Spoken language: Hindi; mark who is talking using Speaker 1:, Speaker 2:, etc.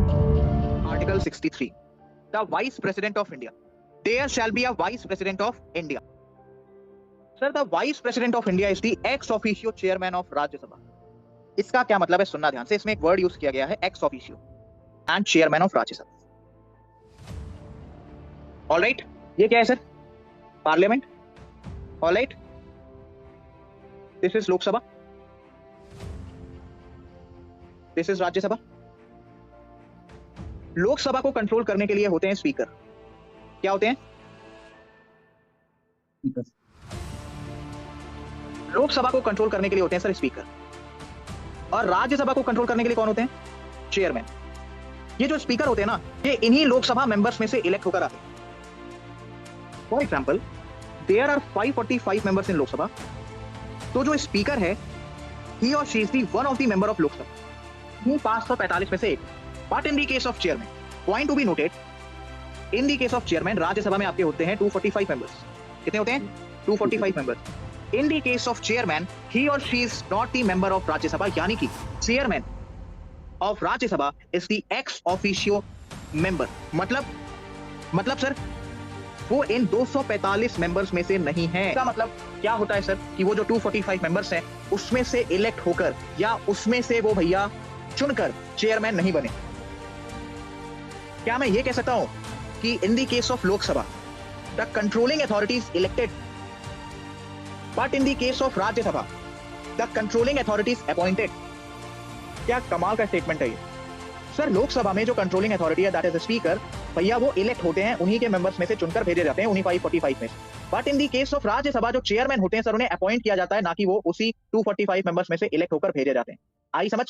Speaker 1: Article 63. The Vice President of India. There shall be a Vice President of India. Sir, the Vice President of India is the ex officio chairman of Rajya Sabha. इसका क्या मतलब है सुनना ध्यान से, इसमें एक वर्ड यूज किया गया है ex officio and chairman of Rajya Sabha. All right, ये क्या है sir? Parliament. All right. This is Lok Sabha. This is Rajya Sabha. Lok Sabha को कंट्रोल करने के लिए होते हैं स्पीकर. क्या होते हैं? लोकसभा को कंट्रोल करने के लिए होते हैं सर स्पीकर. और राज्यसभा को कंट्रोल करने के लिए कौन होते हैं? चेयरमैन. ये जो स्पीकर होते हैं ना, ये इन्हीं लोकसभा मेंबर्स में से इलेक्ट होकर आते हैं. For example, there are 545 members in Lok Sabha. तो जो स्पीकर है, ही और she is the one of the member of Lok Sabha. ही 545 में से एक. But in the case of chairman, point to be noted, in the case of chairman Rajya Sabha में आपके होते हैं 245 मेंबर्स. कितने होते हैं? 245 members. In the case of chairman, ही और she is not the member of Rajya Sabha, यानी कि chairman of Rajya Sabha is the ex officio member. मतलब सर, वो इन 245 मेंबर्स में से नहीं है. इसका मतलब क्या होता है सर कि वो जो 245 मेंबर्स हैं उसमें से इलेक्ट होकर या उसमें से वो भैया चुनकर चेयरमैन नहीं बने. क्या मैं ये कह सकता हूं कि in the case of Lok Sabha the controlling authority is elected, but in the case of Rajya Sabha the controlling authority is appointed. क्या कमाल का स्टेटमेंट है ये सर. लोकसभा में जो कंट्रोलिंग अथॉरिटी है, दैट इज द स्पीकर, भैया वो इलेक्ट होते हैं, उन्हीं के मेंबर्स में से चुनकर भेजे जाते हैं, उन्हीं 545 में से. But in the case of Rajya Sabha जो चेयरमैन होते हैं सर, उन्हें अपॉइंट किया जाता है, ना कि वो उसी 245 मेंबर्स में से इलेक्ट होकर भेजे जाते हैं. आई समझ?